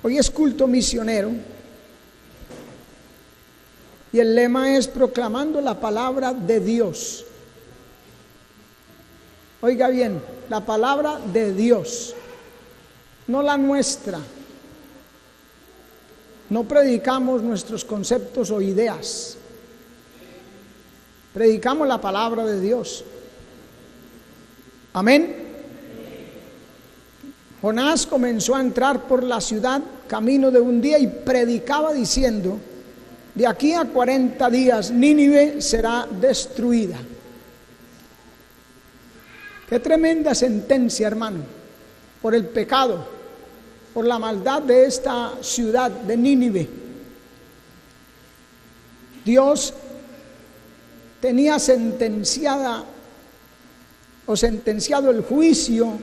Hoy es culto misionero y el lema es proclamando la palabra de Dios. Oiga bien, la palabra de Dios, no la nuestra. No predicamos nuestros conceptos o ideas. Predicamos la palabra de Dios. Amén. Jonás comenzó a entrar por la ciudad camino de un día y predicaba diciendo: de aquí a 40 días Nínive será destruida. Qué tremenda sentencia, hermano, por el pecado, por la maldad de esta ciudad de Nínive. Dios tenía sentenciado el juicio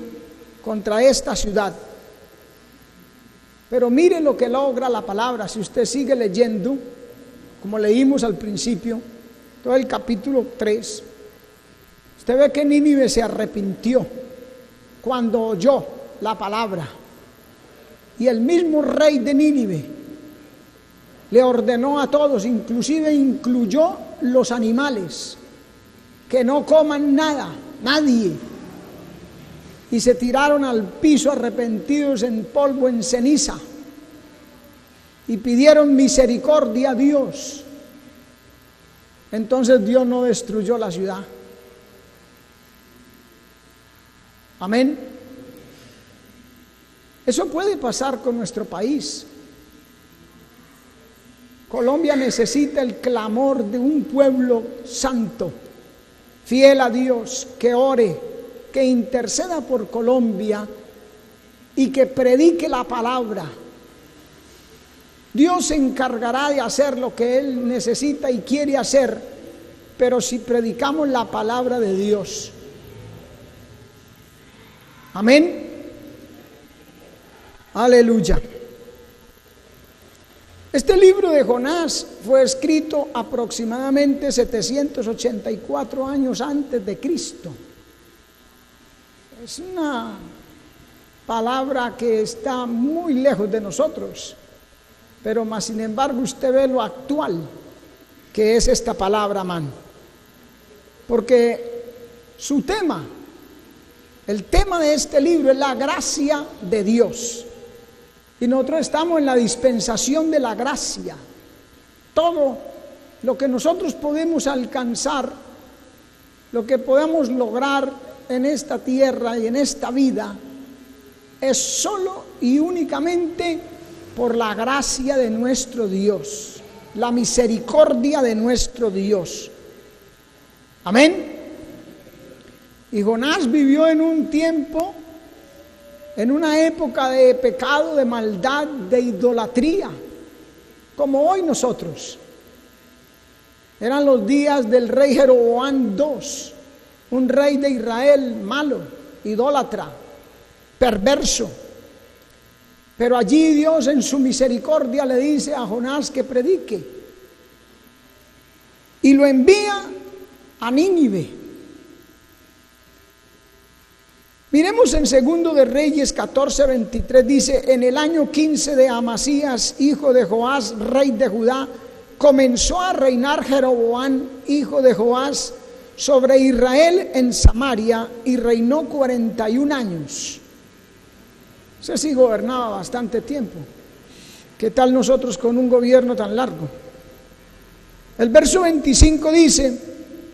contra esta ciudad. Pero mire lo que logra la palabra. Si usted sigue leyendo, como leímos al principio, todo el capítulo 3, usted ve que Nínive se arrepintió cuando oyó la palabra. Y el mismo rey de Nínive le ordenó a todos, inclusive incluyó los animales, que no coman nada, nadie. Y se tiraron al piso arrepentidos en polvo, en ceniza, y pidieron misericordia a Dios. Entonces Dios no destruyó la ciudad. Amén. Eso puede pasar con nuestro país. Colombia necesita el clamor de un pueblo santo, fiel a Dios, que ore, que interceda por Colombia y que predique la palabra. Dios se encargará de hacer lo que Él necesita y quiere hacer, pero si predicamos la palabra de Dios. Amén. Aleluya. Este libro de Jonás fue escrito aproximadamente 784 años antes de Cristo. Es una palabra que está muy lejos de nosotros, pero más sin embargo usted ve lo actual que es esta palabra, man. Porque su tema, el tema de este libro es la gracia de Dios. Y nosotros estamos en la dispensación de la gracia. Todo lo que nosotros podemos alcanzar, lo que podamos lograr en esta tierra y en esta vida, es solo y únicamente por la gracia de nuestro Dios, la misericordia de nuestro Dios. Amén. Y Jonás vivió en un tiempo, en una época de pecado, de maldad, de idolatría, como hoy nosotros. Eran los días del rey Jeroboam II, un rey de Israel malo, idólatra, perverso. Pero allí Dios en su misericordia le dice a Jonás que predique. Y lo envía a Nínive. Miremos en 2 de Reyes 14:23, dice: en el año 15 de Amasías, hijo de Joás, rey de Judá, comenzó a reinar Jeroboam, hijo de Joás, sobre Israel en Samaria, y reinó 41 años. Ese sí gobernaba bastante tiempo. ¿Qué tal nosotros con un gobierno tan largo? El verso 25 dice: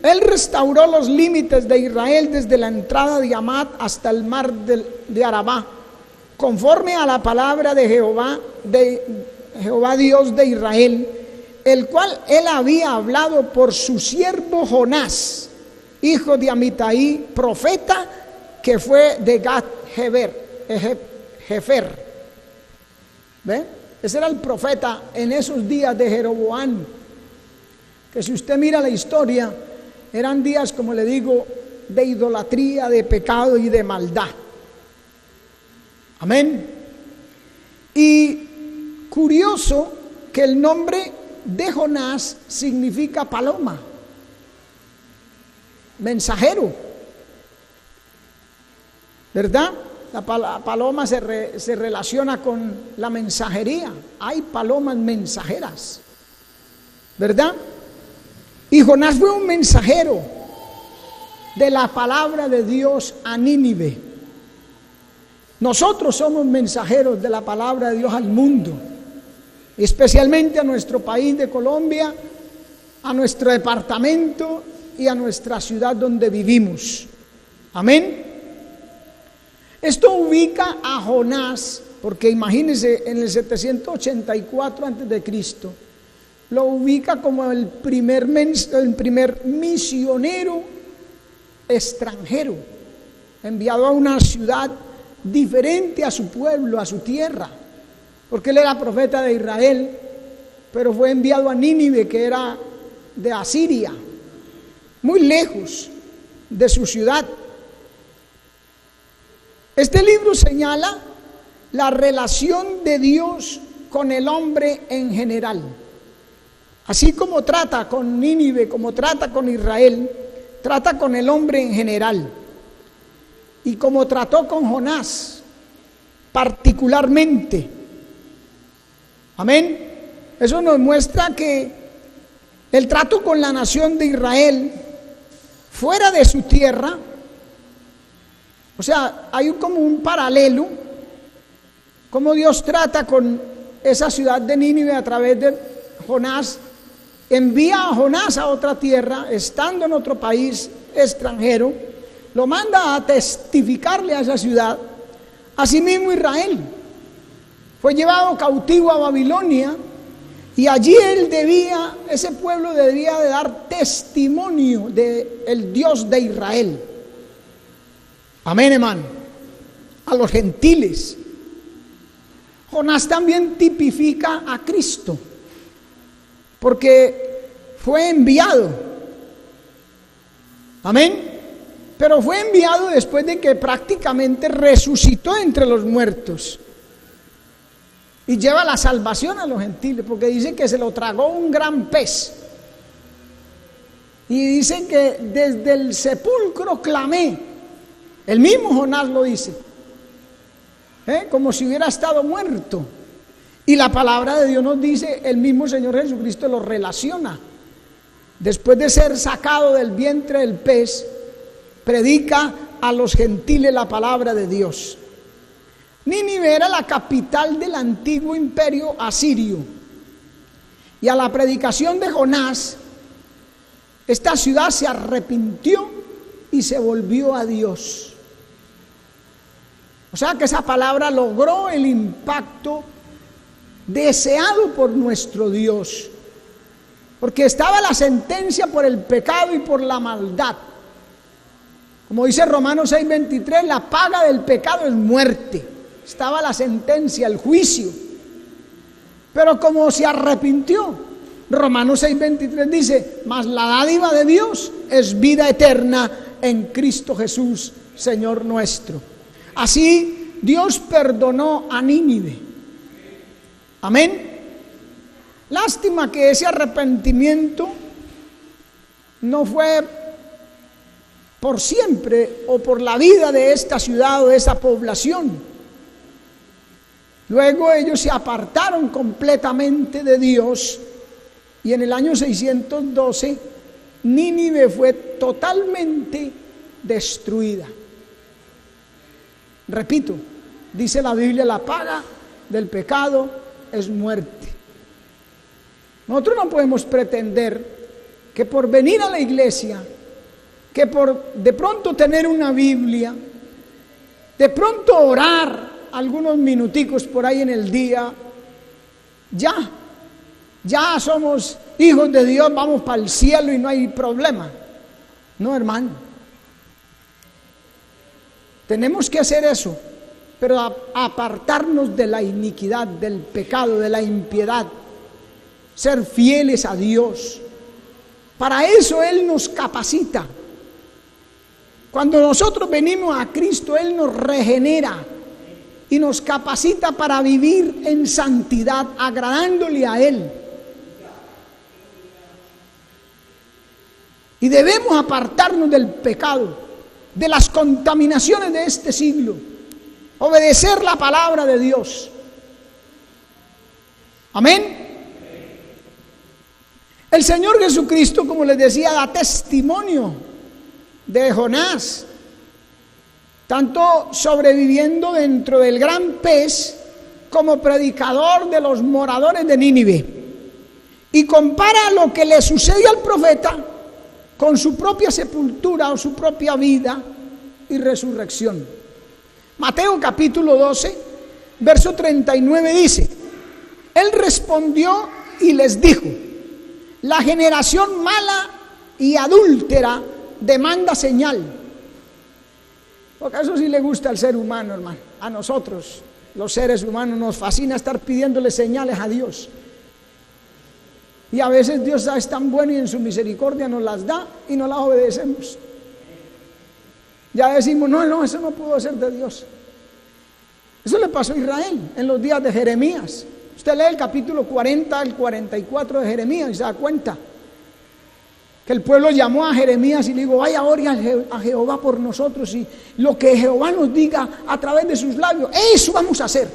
Él restauró los límites de Israel desde la entrada de Hamat hasta el mar de Arabá, conforme a la palabra de Jehová Dios de Israel, el cual él había hablado por su siervo Jonás, hijo de Amitai, profeta, que fue de Gat-Hefer. ¿Ve? Ese era el profeta en esos días de Jeroboam, que si usted mira la historia, eran días, como le digo, de idolatría, de pecado y de maldad. Amén. Y curioso que el nombre de Jonás significa paloma, mensajero, ¿verdad? La paloma se relaciona con la mensajería. Hay palomas mensajeras, ¿verdad? Y Jonás fue un mensajero de la palabra de Dios a Nínive. Nosotros somos mensajeros de la palabra de Dios al mundo, especialmente a nuestro país de Colombia, a nuestro departamento y a nuestra ciudad donde vivimos. Amén. Esto ubica a Jonás, porque imagínense, en el 784 a.C., lo ubica como el primer misionero extranjero, enviado a una ciudad diferente a su pueblo, a su tierra, porque él era profeta de Israel, pero fue enviado a Nínive, que era de Asiria, muy lejos de su ciudad. Este libro señala la relación de Dios con el hombre en general. Así como trata con Nínive, como trata con Israel, trata con el hombre en general. Y como trató con Jonás particularmente. Amén. Eso nos muestra que el trato con la nación de Israel fuera de su tierra, o sea, hay como un paralelo, como Dios trata con esa ciudad de Nínive a través de Jonás. Envía a Jonás a otra tierra, estando en otro país extranjero, lo manda a testificarle a esa ciudad. Asimismo Israel fue llevado cautivo a Babilonia, y allí ese pueblo debía de dar testimonio del Dios de Israel. Amén, hermano. A los gentiles. Jonás también tipifica a Cristo, porque fue enviado. Amén. Pero fue enviado después de que prácticamente resucitó entre los muertos. Y lleva la salvación a los gentiles, porque dice que se lo tragó un gran pez. Y dice que desde el sepulcro clamé. El mismo Jonás lo dice, como si hubiera estado muerto. Y la palabra de Dios nos dice, el mismo Señor Jesucristo lo relaciona. Después de ser sacado del vientre del pez, predica a los gentiles la palabra de Dios. Nínive era la capital del antiguo imperio asirio. Y a la predicación de Jonás, esta ciudad se arrepintió y se volvió a Dios. O sea que esa palabra logró el impacto deseado por nuestro Dios, porque estaba la sentencia por el pecado y por la maldad. Como dice Romanos 6:23, la paga del pecado es muerte. Estaba la sentencia, el juicio. Pero como se arrepintió, Romanos 6:23 dice, mas la dádiva de Dios es vida eterna en Cristo Jesús, Señor nuestro. Así Dios perdonó a Nínive. Amén. Lástima que ese arrepentimiento no fue por siempre o por la vida de esta ciudad o de esa población. Luego ellos se apartaron completamente de Dios, y en el año 612 Nínive fue totalmente destruida. Repito, dice la Biblia, la paga del pecado es muerte. Nosotros no podemos pretender que por venir a la iglesia, que por de pronto tener una Biblia, de pronto orar algunos minuticos por ahí en el día, ya somos hijos de Dios, vamos para el cielo y no hay problema. No, hermano. Tenemos que hacer eso, pero apartarnos de la iniquidad, del pecado, de la impiedad, ser fieles a Dios. Para eso Él nos capacita. Cuando nosotros venimos a Cristo, Él nos regenera y nos capacita para vivir en santidad, agradándole a Él. Y debemos apartarnos del pecado, de las contaminaciones de este siglo. Obedecer la palabra de Dios. Amén. El Señor Jesucristo, como les decía, da testimonio de Jonás, tanto sobreviviendo dentro del gran pez como predicador de los moradores de Nínive, y compara lo que le sucede al profeta con su propia sepultura o su propia vida y resurrección. Mateo capítulo 12, verso 39 dice: Él respondió y les dijo: la generación mala y adúltera demanda señal. Porque eso sí le gusta al ser humano, hermano. A nosotros, los seres humanos, nos fascina estar pidiéndole señales a Dios. Y a veces Dios es tan bueno y en su misericordia nos las da y no las obedecemos. Ya decimos, no, eso no pudo ser de Dios. Eso le pasó a Israel en los días de Jeremías. Usted lee el capítulo 40 al 44 de Jeremías y se da cuenta que el pueblo llamó a Jeremías y le dijo: vaya, ore a Jehová por nosotros, y lo que Jehová nos diga a través de sus labios, eso vamos a hacer.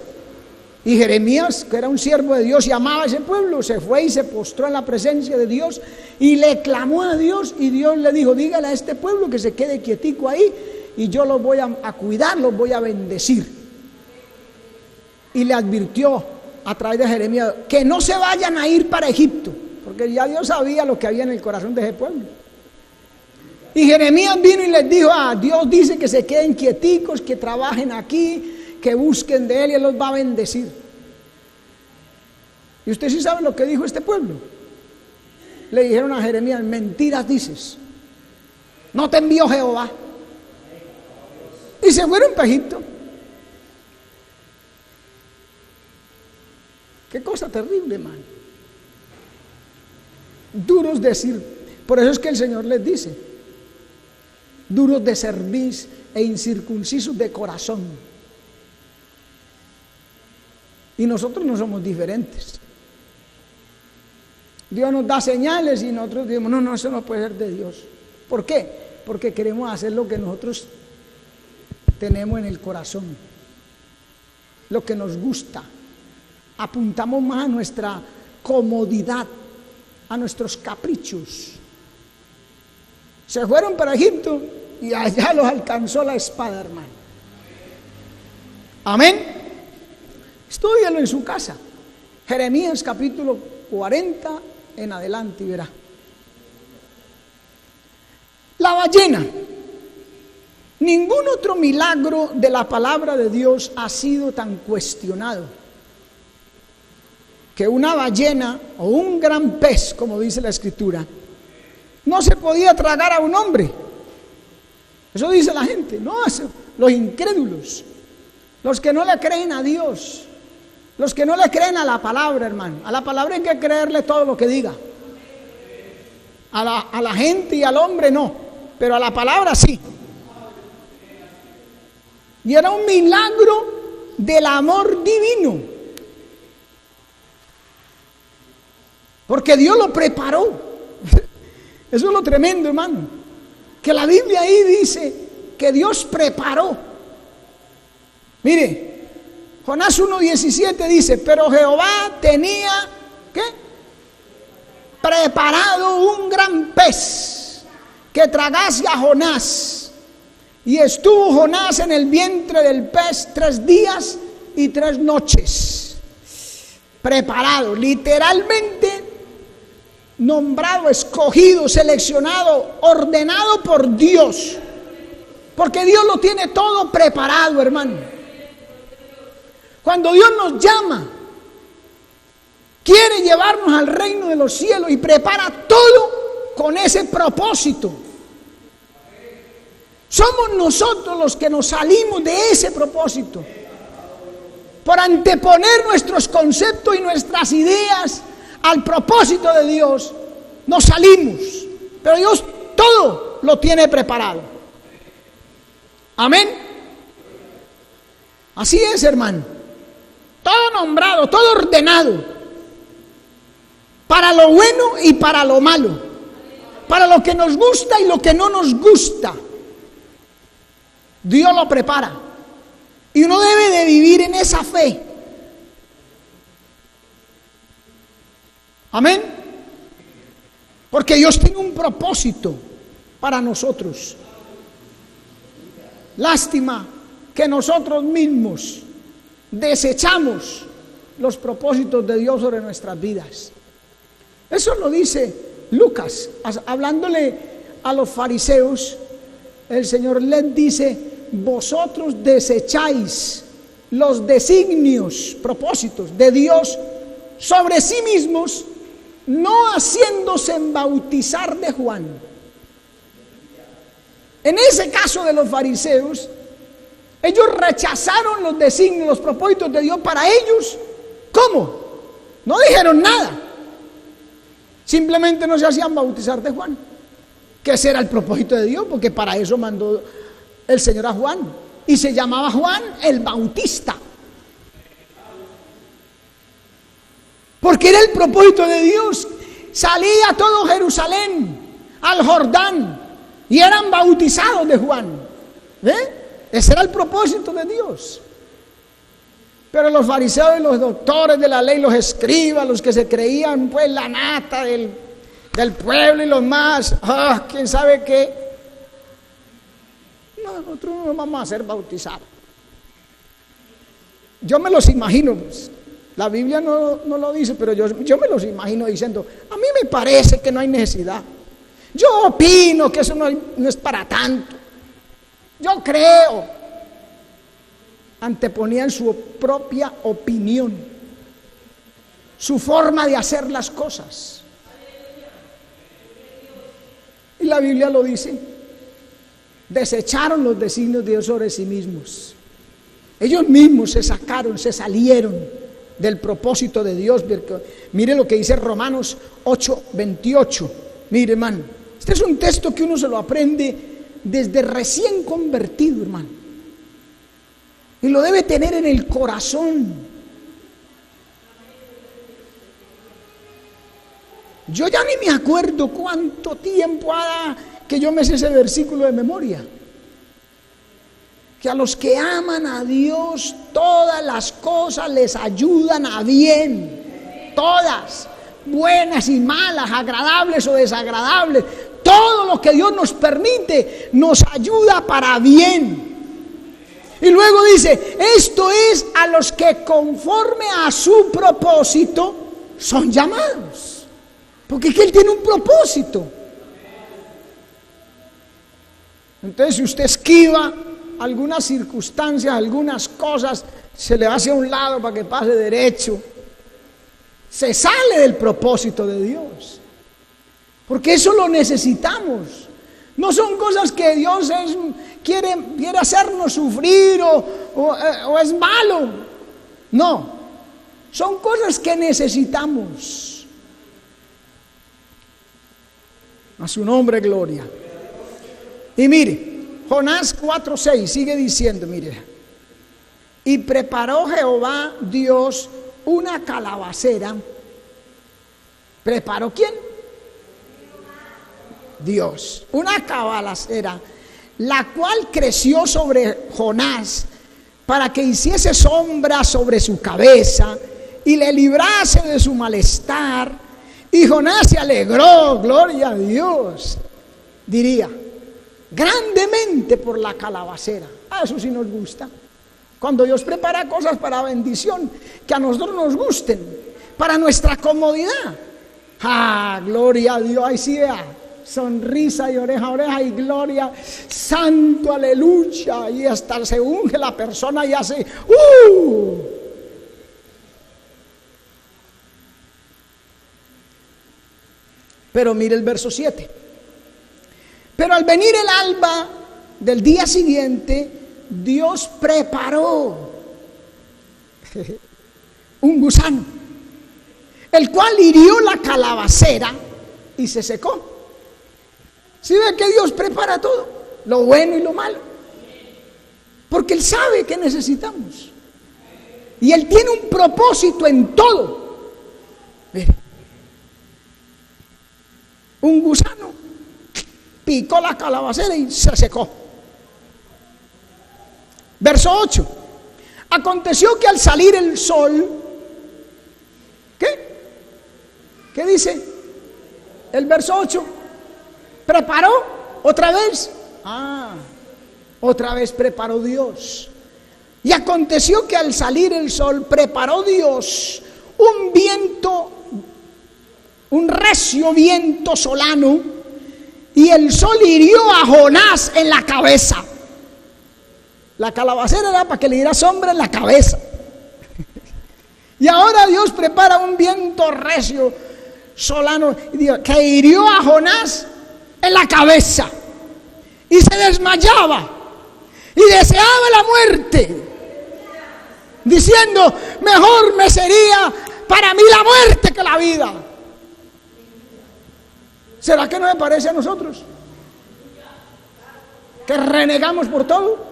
Y Jeremías, que era un siervo de Dios y amaba a ese pueblo, se fue y se postró en la presencia de Dios y le clamó a Dios, y Dios le dijo: dígale a este pueblo que se quede quietico ahí y yo los voy a cuidar, los voy a bendecir. Y le advirtió a través de Jeremías que no se vayan a ir para Egipto, porque ya Dios sabía lo que había en el corazón de ese pueblo. Y Jeremías vino y les dijo: Dios dice que se queden quieticos, que trabajen aquí, que busquen de Él y Él los va a bendecir. Y usted sí sabe lo que dijo este pueblo. Le dijeron a Jeremías: mentiras dices, no te envió Jehová. Y se fueron para Egipto. Qué cosa terrible, hermano. Duros de servir. Por eso es que el Señor les dice: duros de cerviz e incircuncisos de corazón. Y nosotros no somos diferentes. Dios nos da señales y nosotros decimos: no, eso no puede ser de Dios. ¿Por qué? Porque queremos hacer lo que nosotros tenemos en el corazón, lo que nos gusta. Apuntamos más a nuestra comodidad, a nuestros caprichos. Se fueron para Egipto y allá los alcanzó la espada, hermano. Amén. Estúdialo en su casa. Jeremías capítulo 40 en adelante y verá. La ballena. Ningún otro milagro de la palabra de Dios ha sido tan cuestionado que una ballena o un gran pez, como dice la Escritura, no se podía tragar a un hombre. Eso dice la gente, no, los incrédulos, los que no le creen a Dios, los que no le creen a la palabra, hermano. A la palabra hay que creerle todo lo que diga. A la gente y al hombre no, pero a la palabra sí. Y era un milagro del amor divino, porque Dios lo preparó. Eso es lo tremendo, hermano, que la Biblia ahí dice que Dios preparó. Mire, Jonás 1:17 dice: pero Jehová tenía, ¿qué? Preparado un gran pez que tragase a Jonás. Y estuvo Jonás en el vientre del pez 3 días y 3 noches. Preparado, literalmente nombrado, escogido, seleccionado, ordenado por Dios. Porque Dios lo tiene todo preparado, hermano. Cuando Dios nos llama, quiere llevarnos al reino de los cielos y prepara todo con ese propósito. Somos nosotros los que nos salimos de ese propósito por anteponer nuestros conceptos y nuestras ideas al propósito de Dios. Nos salimos, pero Dios todo lo tiene preparado. Amén. Así es, hermano. Todo nombrado, todo ordenado, para lo bueno y para lo malo, para lo que nos gusta y lo que no nos gusta. Dios lo prepara. Y uno debe de vivir en esa fe. Amén. Porque Dios tiene un propósito para nosotros. Lástima que nosotros mismos desechamos los propósitos de Dios sobre nuestras vidas. Eso lo dice Lucas, hablándole a los fariseos. El Señor les dice: vosotros desecháis los designios, propósitos de Dios sobre sí mismos, no haciéndose bautizar de Juan. En ese caso de los fariseos, ellos rechazaron los designios, los propósitos de Dios para ellos. ¿Cómo? No dijeron nada. Simplemente no se hacían bautizar de Juan. Que ese era el propósito de Dios, porque para eso mandó el Señor a Juan. Y se llamaba Juan el Bautista. Porque era el propósito de Dios. Salía todo Jerusalén al Jordán y eran bautizados de Juan. Ese era el propósito de Dios. Pero los fariseos y los doctores de la ley, los escribas, los que se creían pues la nata del pueblo y los más, quién sabe qué, nosotros no vamos a ser bautizados. Yo me los imagino, pues, la Biblia no lo dice, pero yo me los imagino diciendo: a mí me parece que no hay necesidad. Yo opino que eso no es para tanto. Yo creo. Anteponían su propia opinión, su forma de hacer las cosas. Y la Biblia lo dice: desecharon los designios de Dios sobre sí mismos. Ellos mismos se salieron del propósito de Dios. Mire lo que dice Romanos 8:28. Mire, hermano, este es un texto que uno se lo aprende desde recién convertido, hermano. Y lo debe tener en el corazón. Yo ya ni me acuerdo cuánto tiempo ha que yo me sé ese versículo de memoria. Que a los que aman a Dios, todas las cosas les ayudan a bien. Todas, buenas y malas, agradables o desagradables. Todo lo que Dios nos permite nos ayuda para bien. Y luego dice: esto es a los que conforme a su propósito son llamados. Porque es que Él tiene un propósito. Entonces, si usted esquiva algunas circunstancias, algunas cosas, se le hace a un lado para que pase derecho, se sale del propósito de Dios. Porque eso lo necesitamos. No son cosas que Dios quiere hacernos sufrir o es malo. No, son cosas que necesitamos. A su nombre, gloria. Y mire, Jonás 4:6 sigue diciendo, mire: y preparó Jehová Dios una calabacera. ¿Preparó quién? Dios, una calabacera, la cual creció sobre Jonás para que hiciese sombra sobre su cabeza y le librase de su malestar. Y Jonás se alegró, gloria a Dios, diría, grandemente por la calabacera. Eso sí nos gusta. Cuando Dios prepara cosas para bendición, que a nosotros nos gusten, para nuestra comodidad. Gloria a Dios, ahí sí vea. Sonrisa y oreja a oreja y gloria, santo, aleluya, y hasta se unge la persona y hace Pero mire el verso 7. Pero al venir el alba del día siguiente, Dios preparó un gusano, el cual hirió la calabacera y se secó. ¿Sí ve que Dios prepara todo? Lo bueno y lo malo. Porque Él sabe que necesitamos. Y Él tiene un propósito en todo. Mire, un gusano picó la calabacera y se secó. Verso 8. Aconteció que al salir el sol, ¿qué dice? El verso 8, preparó otra vez. Otra vez preparó Dios. Y aconteció que al salir el sol, preparó Dios un viento, un recio viento solano, y el sol hirió a Jonás en la cabeza. La calabacera era para que le diera sombra en la cabeza. Y ahora Dios prepara un viento recio solano que hirió a Jonás en la cabeza, y se desmayaba y deseaba la muerte, diciendo: mejor me sería para mí la muerte que la vida. ¿Será que no me parece a nosotros? Que renegamos por todo.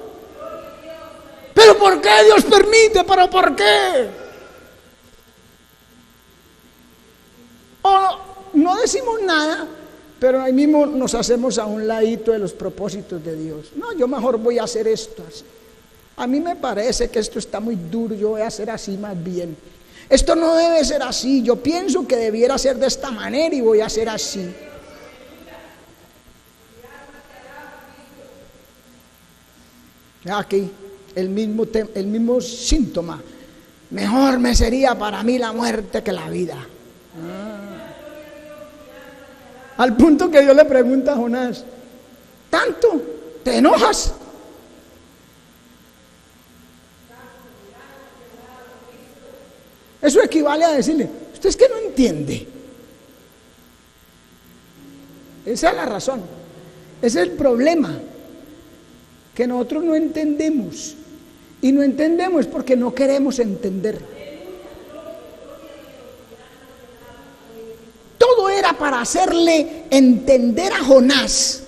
¿Pero por qué Dios permite? ¿Pero por qué? O no decimos nada, pero ahí mismo nos hacemos a un ladito de los propósitos de Dios. No, yo mejor voy a hacer esto así. A mí me parece que esto está muy duro, yo voy a hacer así más bien. Esto no debe ser así, yo pienso que debiera ser de esta manera y voy a hacer así. Aquí el mismo síntoma: mejor me sería para mí la muerte que la vida. Al punto que Dios le pregunta a Jonás: ¿tanto te enojas? Eso equivale a decirle: usted es que no entiende. Esa es la razón, ese es el problema, que nosotros no entendemos. Y no entendemos porque no queremos entender. Todo era para hacerle entender a Jonás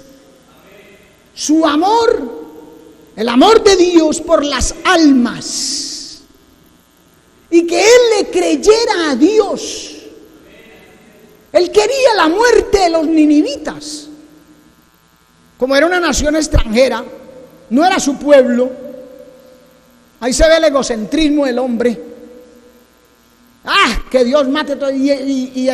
su amor, el amor de Dios por las almas, y que él le creyera a Dios. Él quería la muerte de los ninivitas. Como era una nación extranjera, no era su pueblo. Ahí se ve el egocentrismo del hombre. Que Dios mate todo. Y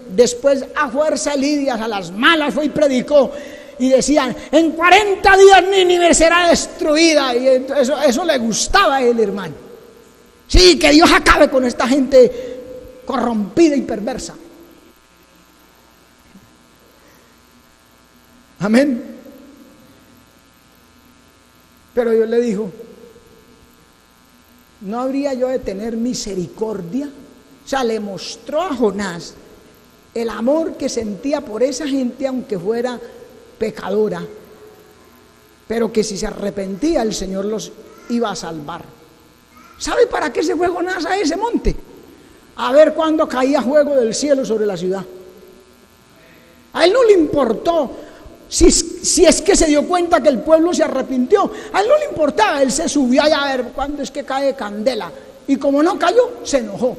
después, a fuerza lidias, a las malas fue y predicó. Y decían: en 40 días Nínive será destruida. Y eso le gustaba a él, hermano. Sí, que Dios acabe con esta gente corrompida y perversa. Amén. Pero Dios le dijo: ¿no habría yo de tener misericordia? O sea, le mostró a Jonás el amor que sentía por esa gente, aunque fuera pecadora, pero que si se arrepentía el Señor los iba a salvar. ¿Sabe para qué se fue Jonás a ese monte? A ver cuándo caía fuego del cielo sobre la ciudad. A él no le importó si es que se dio cuenta que el pueblo se arrepintió. A él no le importaba, él se subió allá a ver cuándo es que cae candela. Y como no cayó, se enojó.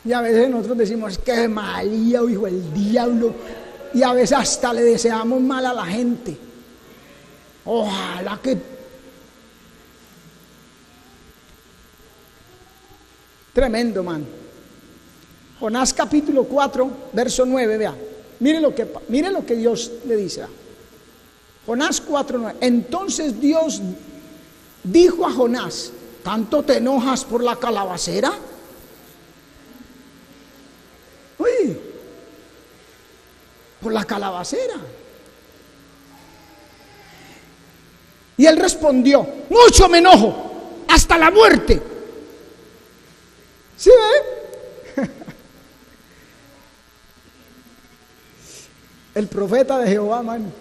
Y a veces nosotros decimos: que malía, hijo del diablo. Y a veces hasta le deseamos mal a la gente. Ojalá que... Tremendo, man. Jonás capítulo 4, verso 9, vea. Mire lo que Dios le dice. Jonás 4, 9. Entonces Dios dijo a Jonás: ¿tanto te enojas por la calabacera? Uy, por la calabacera. Y él respondió: mucho me enojo, hasta la muerte. ¿Sí ve? El profeta de Jehová, man.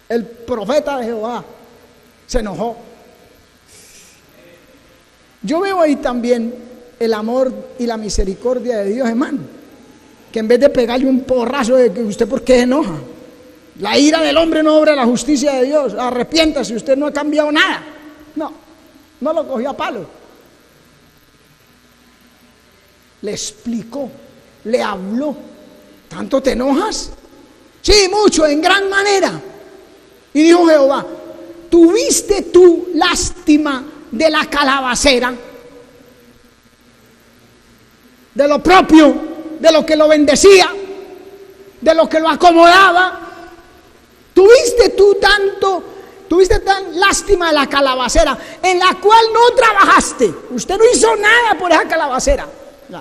El profeta de Jehová se enojó. Yo veo ahí también el amor y la misericordia de Dios, hermano. Que en vez de pegarle un porrazo de que usted por qué enoja, la ira del hombre no obra la justicia de Dios. Arrepiéntase, usted no ha cambiado nada. No lo cogió a palo. Le explicó, le habló. ¿Tanto te enojas? Sí, mucho, en gran manera. Y dijo Jehová: ¿tuviste tú lástima de la calabacera? De lo propio, de lo que lo bendecía, de lo que lo acomodaba. ¿Tuviste tan lástima de la calabacera, en la cual no trabajaste? Usted no hizo nada por esa calabacera.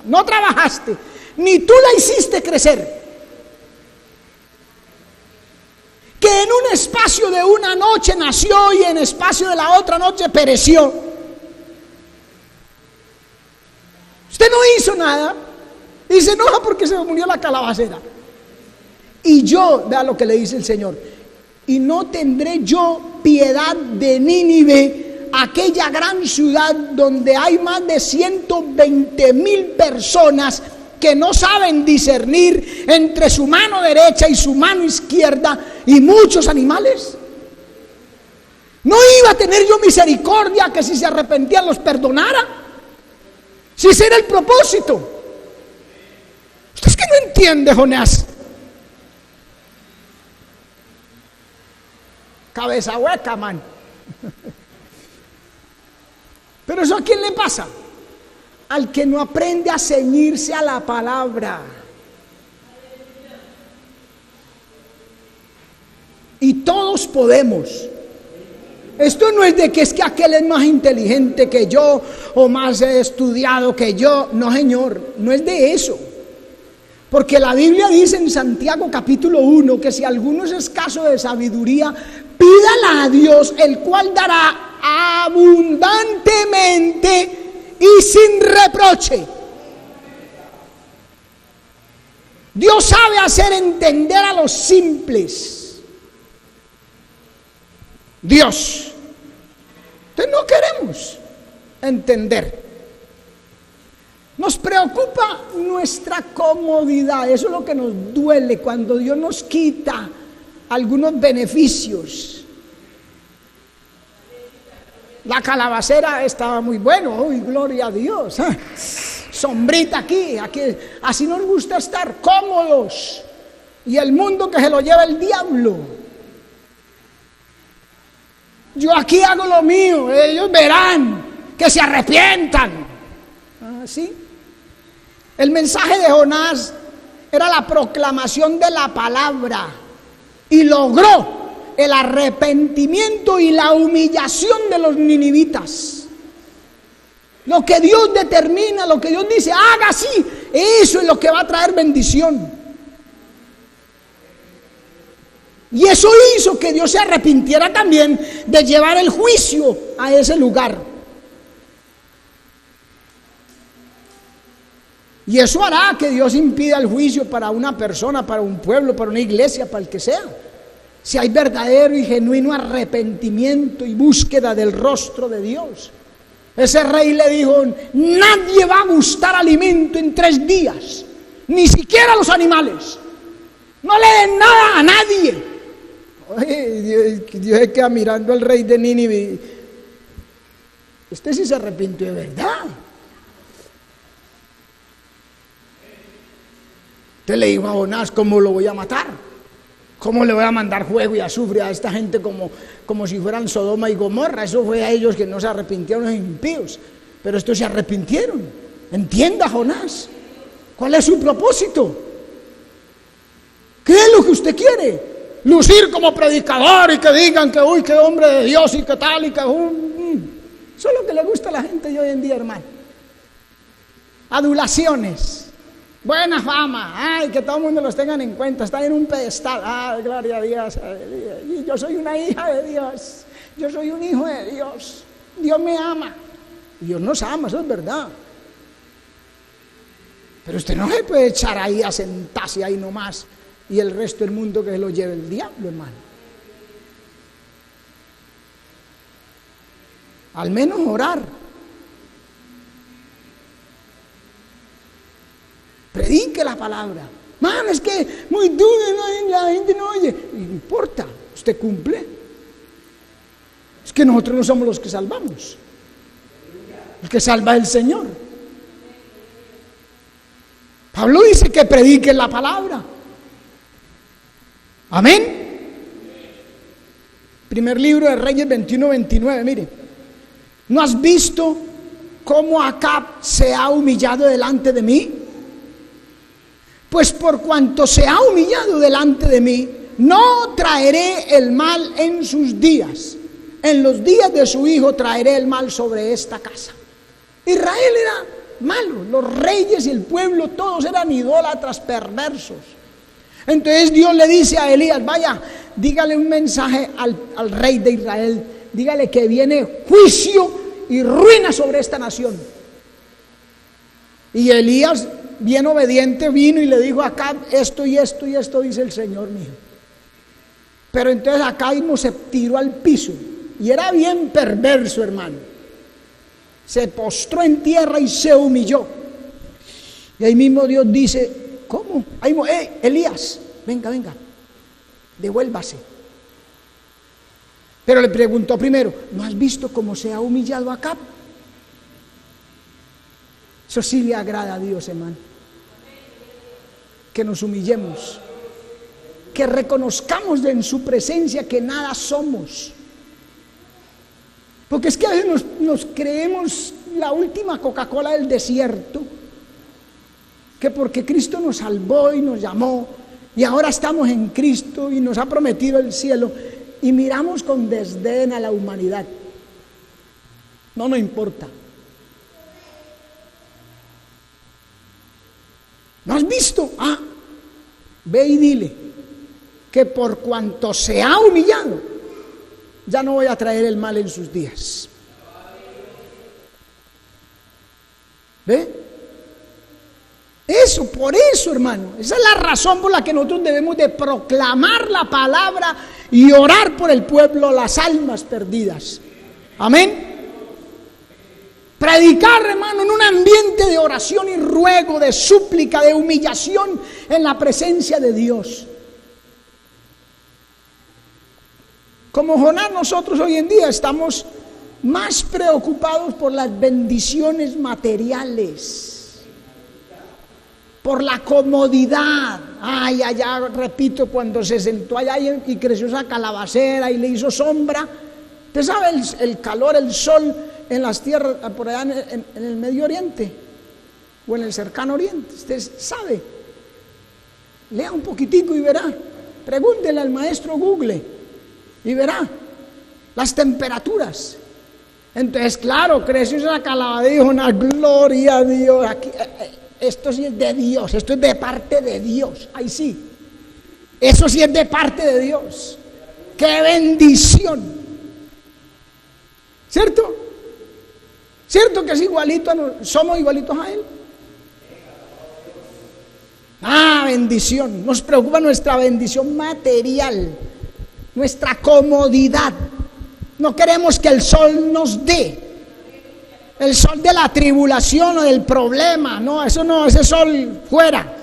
No trabajaste, ni tú la hiciste crecer. Que en un espacio de una noche nació y en espacio de la otra noche pereció. Usted no hizo nada y se enoja porque se murió la calabacera. Y yo, vea lo que le dice el Señor: y no tendré yo piedad de Nínive, aquella gran ciudad donde hay más de 120,000 personas que no saben discernir entre su mano derecha y su mano izquierda, y muchos animales. ¿No iba a tener yo misericordia, que si se arrepentían los perdonara? Si ese era el propósito. Usted es que no entiende, Jonás. Cabeza hueca, man. Pero eso, ¿a quién le pasa? Al que no aprende a ceñirse a la palabra. Y todos podemos. Esto no es de que es que aquel es más inteligente que yo o más estudiado que yo. No, señor, no es de eso. Porque la Biblia dice en Santiago capítulo 1 que si alguno es escaso de sabiduría, pídala a Dios, el cual dará abundantemente y sin reproche. Dios sabe hacer entender a los simples. Dios. Entonces no queremos entender. Nos preocupa nuestra comodidad. Eso es lo que nos duele cuando Dios nos quita algunos beneficios. La calabacera estaba muy bueno, uy, gloria a Dios. Sombrita aquí, así nos gusta estar cómodos. Y el mundo que se lo lleva el diablo. Yo aquí hago lo mío, ellos verán, que se arrepientan. ¿Sí? El mensaje de Jonás era la proclamación de la palabra y logró el arrepentimiento y la humillación de los ninivitas. Lo que Dios determina, lo que Dios dice, haga así, eso es lo que va a traer bendición. Y eso hizo que Dios se arrepintiera también de llevar el juicio a ese lugar. Y eso hará que Dios impida el juicio para una persona, para un pueblo, para una iglesia, para el que sea. Si hay verdadero y genuino arrepentimiento y búsqueda del rostro de Dios. Ese rey le dijo: nadie va a gustar alimento en 3 días, ni siquiera los animales. No le den nada a nadie. Oye, Dios se queda mirando al rey de Nínive. Este sí se arrepintió de verdad. Usted le dijo a Jonás: ¿cómo lo voy a matar? ¿Cómo le voy a mandar fuego y azufre a esta gente como si fueran Sodoma y Gomorra? Eso fue a ellos que no se arrepintieron, los impíos. Pero estos se arrepintieron. Entienda, Jonás, ¿cuál es su propósito? ¿Qué es lo que usted quiere? Lucir como predicador y que digan que uy, qué hombre de Dios y que tal y que eso es lo que le gusta a la gente de hoy en día, hermano. Adulaciones. Buena fama, ay, que todo el mundo los tengan en cuenta, están en un pedestal, ay, gloria a Dios, y yo soy una hija de Dios, yo soy un hijo de Dios, Dios me ama. Dios nos ama, eso es verdad. Pero usted no se puede echar ahí a sentarse ahí nomás y el resto del mundo que se lo lleve el diablo, hermano. Al menos orar. Predique la palabra. Mano, es que muy duro, la gente no oye. No importa, usted cumple. Es que nosotros no somos los que salvamos. El que salva es el Señor. Pablo dice que predique la palabra. Amén. Primer libro de Reyes 21-29, mire. ¿No has visto cómo Acab se ha humillado delante de mí? Pues por cuanto se ha humillado delante de mí, no traeré el mal en sus días. En los días de su hijo traeré el mal sobre esta casa. Israel era malo, los reyes y el pueblo todos eran idólatras perversos. Entonces Dios le dice a Elías: vaya, dígale un mensaje al rey de Israel, dígale que viene juicio y ruina sobre esta nación. Y Elías, bien obediente, vino y le dijo a Acab: esto y esto y esto dice el Señor mío. Pero entonces Acab mismo se tiró al piso, y era bien perverso, hermano. Se postró en tierra y se humilló. Y ahí mismo Dios dice: ¿cómo? Ahí mismo, Elías, venga, devuélvase. Pero le preguntó primero: ¿no has visto cómo se ha humillado Acab? Eso sí le agrada a Dios, hermano. Que nos humillemos, que reconozcamos en su presencia que nada somos. Porque es que a veces nos creemos la última Coca-Cola del desierto, que porque Cristo nos salvó y nos llamó, y ahora estamos en Cristo y nos ha prometido el cielo, y miramos con desdén a la humanidad. No nos importa. ¿No has visto? Ve y dile que por cuanto se ha humillado, ya no voy a traer el mal en sus días. ¿Ve? Eso, por eso, hermano, esa es la razón por la que nosotros debemos de proclamar la palabra y orar por el pueblo, las almas perdidas. Amén. Predicar, hermano, en un ambiente de oración y ruego, de súplica, de humillación en la presencia de Dios. Como Jonás, nosotros hoy en día estamos más preocupados por las bendiciones materiales, por la comodidad. Allá, repito, cuando se sentó allá y creció esa calabacera y le hizo sombra. ¿Usted sabe el calor, el sol en las tierras, por allá en el Medio Oriente o en el cercano Oriente? Usted sabe. Lea un poquitico y verá. Pregúntele al maestro Google y verá las temperaturas. Entonces, claro, creció esa calabacera y dijo: una gloria a Dios. Aquí, esto sí es de Dios, esto es de parte de Dios. Ahí sí, eso sí es de parte de Dios. ¡Qué bendición! ¿Cierto? ¿Cierto que es igualito somos igualitos a Él? Bendición. Nos preocupa nuestra bendición material, nuestra comodidad. No queremos que el sol nos dé el sol de la tribulación o del problema. No, eso no, ese sol fuera.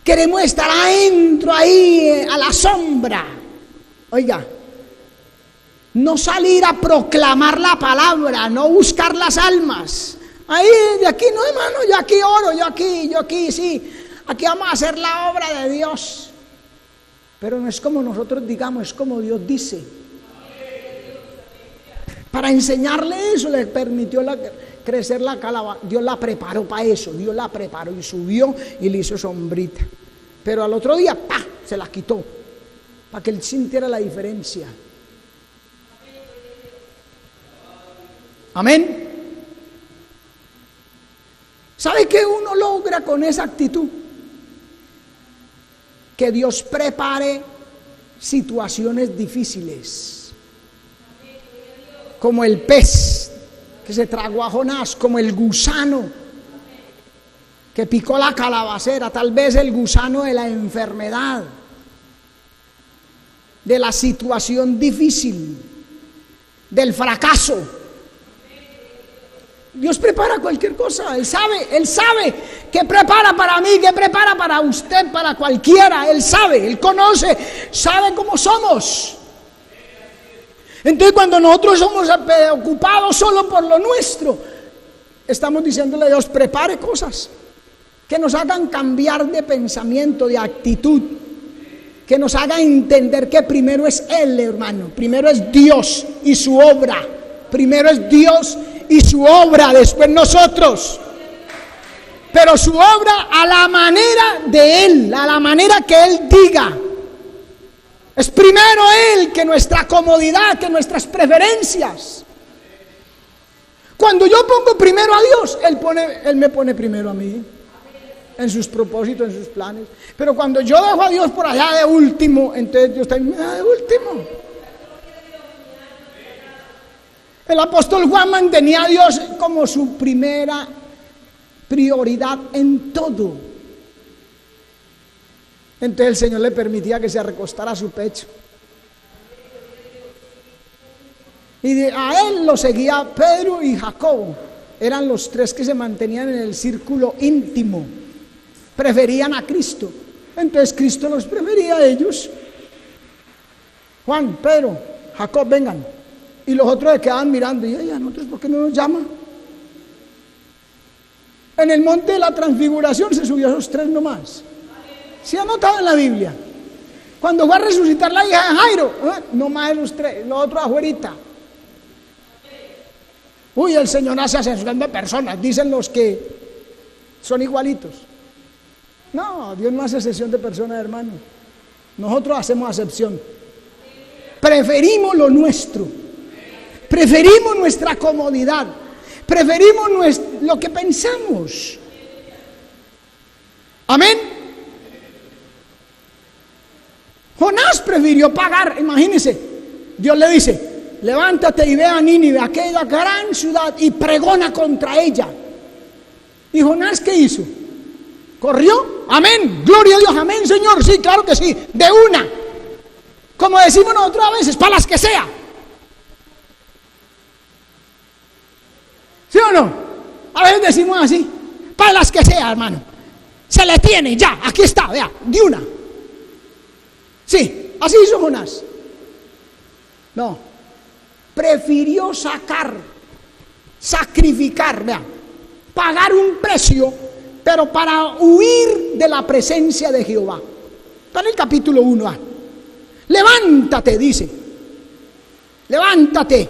Queremos estar adentro, ahí, a la sombra. Oiga, no salir a proclamar la palabra, no buscar las almas. Ahí, de aquí no, hermano, yo aquí oro, yo aquí, sí. Aquí vamos a hacer la obra de Dios. Pero no es como nosotros digamos, es como Dios dice. Para enseñarle eso le permitió crecer la calabaza. Dios la preparó para eso, Dios la preparó y subió y le hizo sombrita. Pero al otro día, ¡pah!, se la quitó, para que él sintiera la diferencia. Amén. ¿Sabe qué uno logra con esa actitud? Que Dios prepare situaciones difíciles. Como el pez que se tragó a Jonás, como el gusano que picó la calabacera, tal vez el gusano de la enfermedad, de la situación difícil, del fracaso. Dios prepara cualquier cosa. Él sabe que prepara para mí, que prepara para usted, para cualquiera. Él sabe, Él conoce, sabe cómo somos. Entonces, cuando nosotros somos preocupados solo por lo nuestro, estamos diciéndole a Dios: prepare cosas que nos hagan cambiar de pensamiento, de actitud. que nos haga entender que primero es Él, hermano. Primero es Dios y su obra. Primero es Dios y su obra, después nosotros. Pero su obra a la manera de Él, a la manera que Él diga. Es primero Él que nuestra comodidad, que nuestras preferencias. Cuando yo pongo primero a Dios, Él me pone primero a mí. En sus propósitos, en sus planes. Pero cuando yo dejo a Dios por allá de último, entonces Dios también me da de último. El apóstol Juan mantenía a Dios como su primera prioridad en todo. Entonces el Señor le permitía que se recostara a su pecho. Y a él lo seguía Pedro y Jacobo. Eran los tres que se mantenían en el círculo íntimo. Preferían a Cristo. Entonces Cristo los prefería a ellos. Juan, Pedro, Jacob, vengan. Y los otros se quedaban mirando. Y ella, nosotros, ¿por qué no nos llama? En el monte de la transfiguración se subió a esos tres nomás. ¿Sí ha notado en la Biblia? Cuando va a resucitar la hija de Jairo, no más de los tres, los otros afuerita. Uy, el Señor hace acepción de personas, dicen los que son igualitos. No, Dios no hace acepción de personas, hermano. Nosotros hacemos acepción. Preferimos lo nuestro. Preferimos nuestra comodidad. Preferimos lo que pensamos. Amén. Jonás prefirió pagar, imagínense. Dios le dice, levántate y ve a Nínive, aquella gran ciudad, y pregona contra ella. ¿Y Jonás qué hizo? ¿Corrió? Amén, gloria a Dios, amén, Señor. Sí, claro que sí, de una. Como decimos nosotros a veces, para las que sea. ¿Sí o no? A veces decimos así, para las que sea, hermano. Se le tiene, ya, aquí está, vea, de una. Sí, así hizo Jonás. No, prefirió sacrificar, vea, pagar un precio, pero para huir de la presencia de Jehová. Está en el capítulo 1. Levántate, dice. Levántate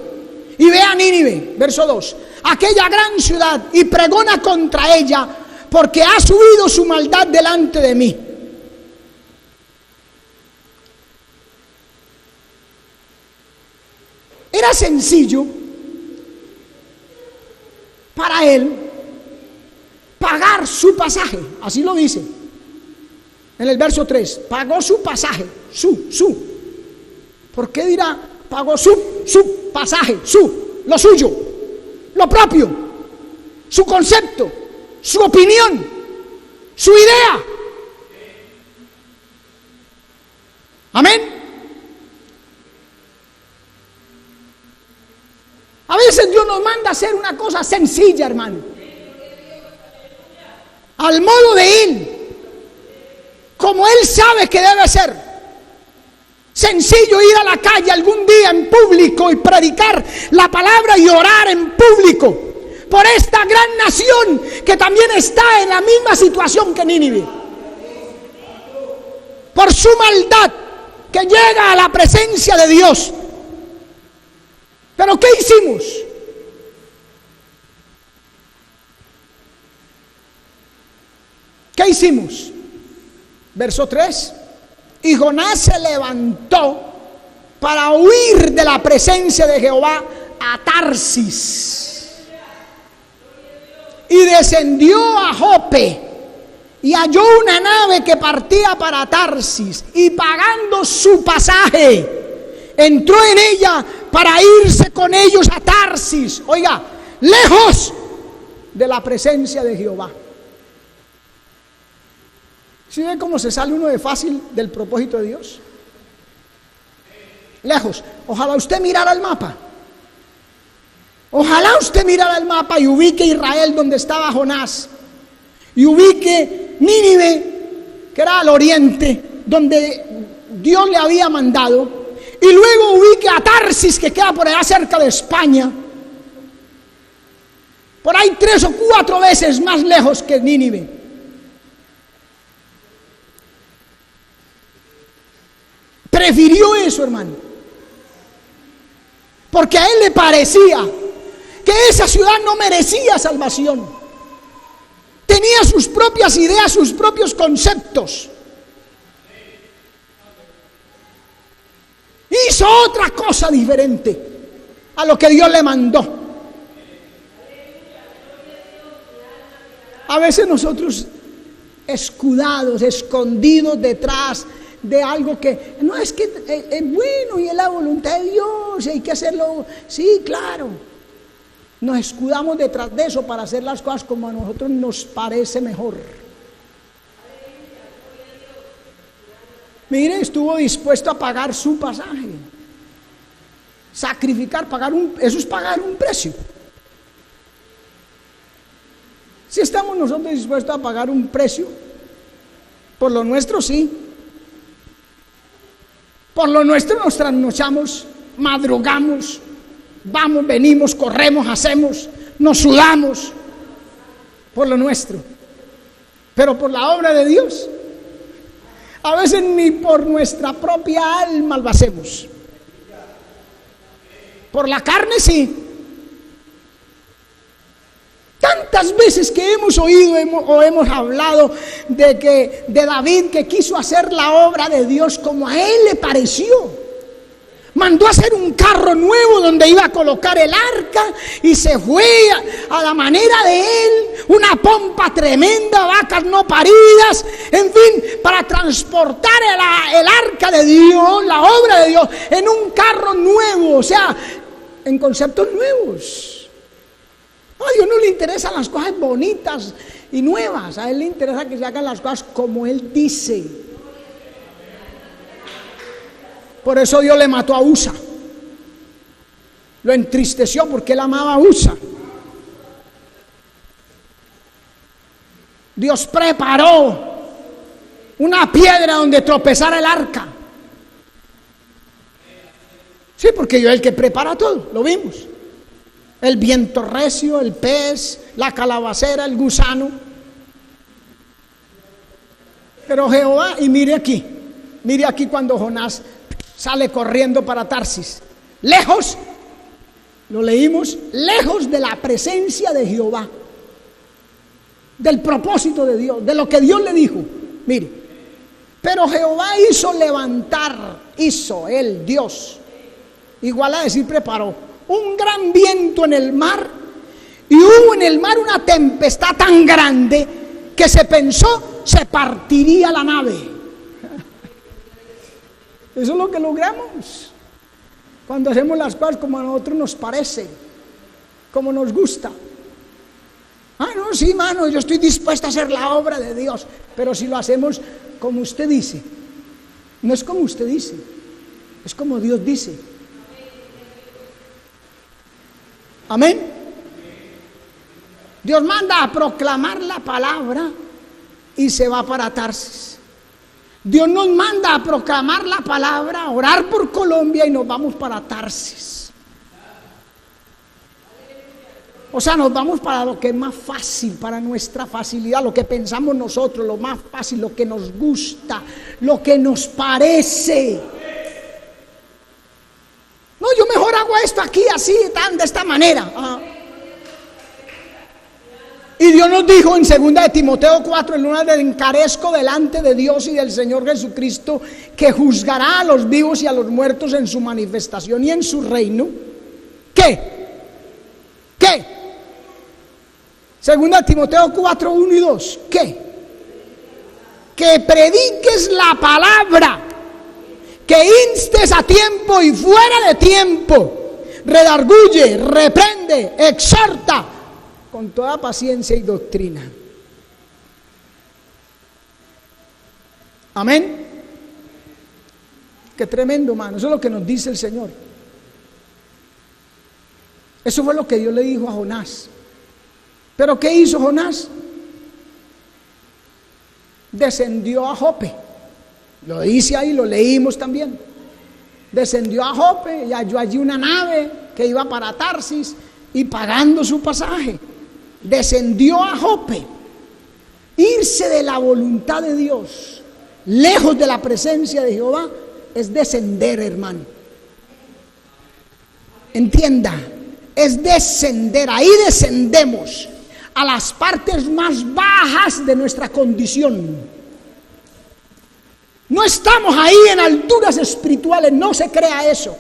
y ve a Nínive, verso 2. Aquella gran ciudad, y pregona contra ella, porque ha subido su maldad delante de mí. Era sencillo para él pagar su pasaje, así lo dice en el verso 3, pagó su pasaje, ¿por qué dirá pagó su pasaje, lo suyo, lo propio, su concepto, su opinión, su idea? Amén. A veces Dios nos manda a hacer una cosa sencilla, hermano, al modo de Él, como Él sabe que debe ser. Sencillo ir a la calle algún día en público y predicar la palabra y orar en público por esta gran nación que también está en la misma situación que Nínive, por su maldad que llega a la presencia de Dios. Pero ¿qué hicimos? ¿Qué hicimos? Verso 3. Y Jonás se levantó para huir de la presencia de Jehová a Tarsis. Y descendió a Jope y halló una nave que partía para Tarsis, y pagando su pasaje entró en ella para irse con ellos a Tarsis. Oiga, lejos de la presencia de Jehová. ¿Sí ve cómo se sale uno de fácil del propósito de Dios? Lejos. Ojalá usted mirara el mapa. Ojalá usted mirara el mapa y ubique Israel donde estaba Jonás, y ubique Nínive, que era al oriente, donde Dios le había mandado, y luego ubique a Tarsis, que queda por allá cerca de España, por ahí 3 o 4 veces más lejos que Nínive. Prefirió eso, hermano. Porque a él le parecía que esa ciudad no merecía salvación. Tenía sus propias ideas, sus propios conceptos. Hizo otra cosa diferente a lo que Dios le mandó. A veces nosotros escudados, escondidos detrás de algo que no es que es bueno y es la voluntad de Dios y hay que hacerlo, sí, claro. Nos escudamos detrás de eso para hacer las cosas como a nosotros nos parece mejor. Mire, estuvo dispuesto a pagar su pasaje, sacrificar, eso es pagar un precio. Si estamos nosotros dispuestos a pagar un precio, por lo nuestro sí. Por lo nuestro nos trasnochamos, madrugamos, vamos, venimos, corremos, hacemos, nos sudamos, por lo nuestro. Pero por la obra de Dios, a veces ni por nuestra propia alma lo hacemos. Por la carne sí. Tantas veces que hemos oído o hemos hablado de David, que quiso hacer la obra de Dios como a él le pareció. Mandó a hacer un carro nuevo donde iba a colocar el arca y se fue a la manera de él, una pompa tremenda, vacas no paridas, en fin, para transportar el arca de Dios, la obra de Dios, en un carro nuevo, o sea, en conceptos nuevos. A Dios no le interesan las cosas bonitas y nuevas, a Él le interesa que se hagan las cosas como Él dice. Por eso Dios le mató a Usa, lo entristeció porque Él amaba a Usa. Dios preparó una piedra donde tropezara el arca. Sí, porque Dios es el que prepara todo, lo vimos. El viento recio, el pez, la calabacera, el gusano. Pero Jehová, y mire aquí cuando Jonás sale corriendo para Tarsis. Lejos, lo leímos, lejos de la presencia de Jehová, del propósito de Dios, de lo que Dios le dijo. Mire, pero Jehová hizo él, Dios, igual a decir preparó, un gran viento en el mar, y hubo en el mar una tempestad tan grande que se pensó se partiría la nave. Eso es lo que logramos cuando hacemos las cosas como a nosotros nos parece, como nos gusta. Ah, no, sí, mano, yo estoy dispuesta a hacer la obra de Dios, pero si lo hacemos como usted dice, no es como usted dice, es como Dios dice. Amén. Dios manda a proclamar la palabra y se va para Tarsis. Dios nos manda a proclamar la palabra, a orar por Colombia y nos vamos para Tarsis. O sea, nos vamos para lo que es más fácil, para nuestra facilidad, lo que pensamos nosotros, lo más fácil, lo que nos gusta, lo que nos parece. No, yo mejor hago esto aquí, así, de esta manera. Y Dios nos dijo en 2 de Timoteo 4, el 1, le encarezco delante de Dios y del Señor Jesucristo, que juzgará a los vivos y a los muertos en su manifestación y en su reino. ¿Qué? 2 de Timoteo 4, 1 y 2. ¿Qué? Que prediques la palabra, que instes a tiempo y fuera de tiempo, redarguye, reprende, exhorta con toda paciencia y doctrina. Amén. Qué tremendo, hermano. Eso es lo que nos dice el Señor. Eso fue lo que Dios le dijo a Jonás. Pero ¿qué hizo Jonás? Descendió a Jope. Lo dice ahí, lo leímos también. Descendió a Jope y halló allí una nave que iba para Tarsis y pagando su pasaje, descendió a Jope. Irse de la voluntad de Dios, lejos de la presencia de Jehová, es descender, hermano. Entienda, es descender, ahí descendemos a las partes más bajas de nuestra condición. No estamos ahí en alturas espirituales, no se crea eso.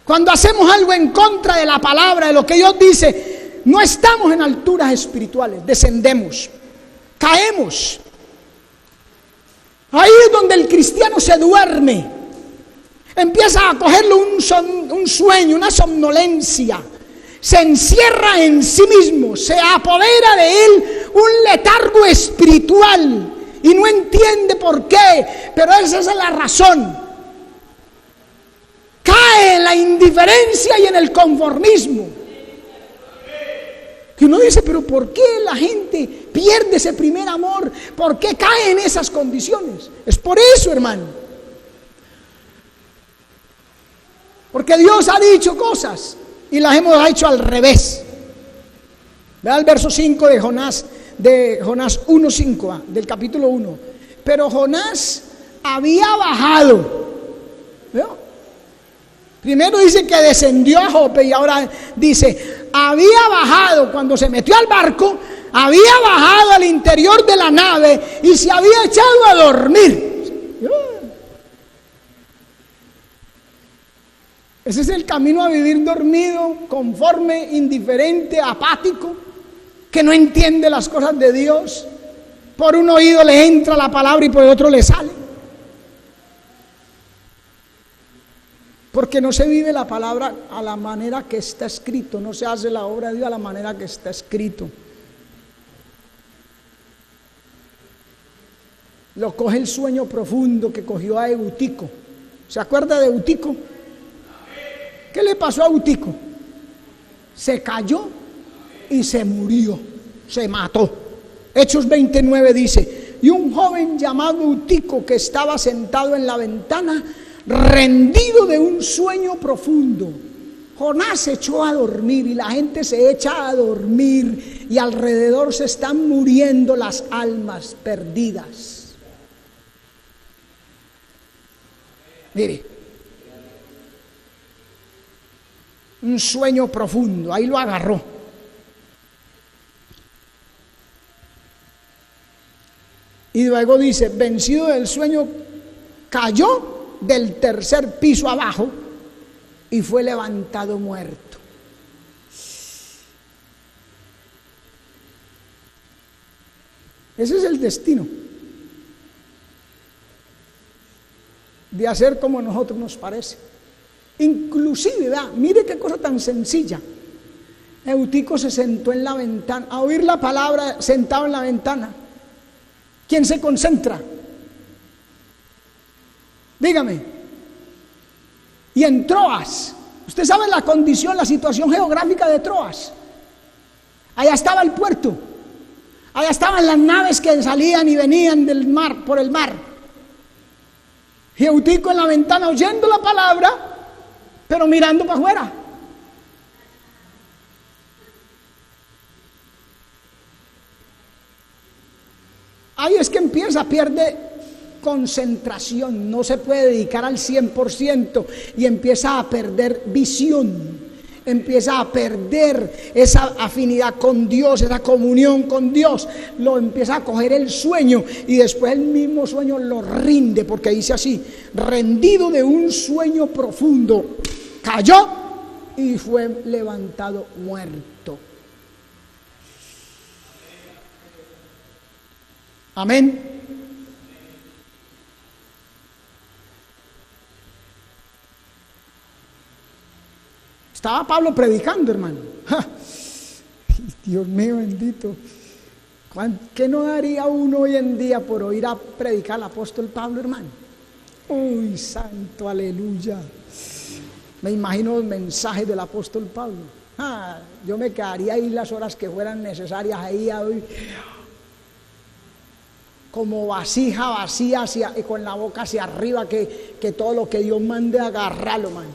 Cuando hacemos algo en contra de la palabra, de lo que Dios dice, no estamos en alturas espirituales, descendemos, caemos. Ahí es donde el cristiano se duerme, empieza a cogerle un sueño, una somnolencia, se encierra en sí mismo, se apodera de él un letargo espiritual y no entiende por qué, pero esa es la razón. Cae en la indiferencia y en el conformismo. Que uno dice, pero ¿por qué la gente pierde ese primer amor? ¿Por qué cae en esas condiciones? Es por eso, hermano. Porque Dios ha dicho cosas y las hemos hecho al revés. Vea el verso 5 de Jonás 1:5, del capítulo 1. Pero Jonás había bajado. ¿Veo? Primero dice que descendió a Jope y ahora dice, había bajado cuando se metió al barco, había bajado al interior de la nave y se había echado a dormir. Ese es el camino a vivir dormido, conforme, indiferente, apático, que no entiende las cosas de Dios. Por un oído le entra la palabra y por el otro le sale. Porque no se vive la palabra a la manera que está escrito, no se hace la obra de Dios a la manera que está escrito. Lo coge el sueño profundo que cogió a Eutico. ¿Se acuerda de Eutico? ¿Qué le pasó a Eutico? Se cayó y se murió, se mató. Hechos 29 dice, y un joven llamado Eutico que estaba sentado en la ventana, rendido de un sueño profundo. Jonás se echó a dormir y la gente se echa a dormir y alrededor se están muriendo las almas perdidas. Mire, un sueño profundo, ahí lo agarró. Y luego dice, vencido del sueño, cayó del tercer piso abajo y fue levantado muerto. Ese es el destino de hacer como a nosotros nos parece. Inclusive, ¿verdad? Mire qué cosa tan sencilla. Eutico se sentó en la ventana a oír la palabra, sentado en la ventana. ¿Quién se concentra? Dígame. Y en Troas, usted sabe la condición, la situación geográfica de Troas. Allá estaba el puerto, allá estaban las naves que salían y venían del mar, por el mar. Y Eutico en la ventana oyendo la palabra, pero mirando para afuera. Ahí es que empieza, pierde concentración, no se puede dedicar al 100% y empieza a perder visión, empieza a perder esa afinidad con Dios, esa comunión con Dios, lo empieza a coger el sueño y después el mismo sueño lo rinde, porque dice así, rendido de un sueño profundo, cayó y fue levantado muerto. Amén. Estaba Pablo predicando, hermano. Dios mío bendito. ¿Qué no daría uno hoy en día por oír a predicar al apóstol Pablo, hermano? Uy, santo, aleluya. Me imagino los mensajes del apóstol Pablo. Yo me quedaría ahí las horas que fueran necesarias ahí a oír. Como vasija vacía y con la boca hacia arriba, que todo lo que Dios mande agarrarlo, man.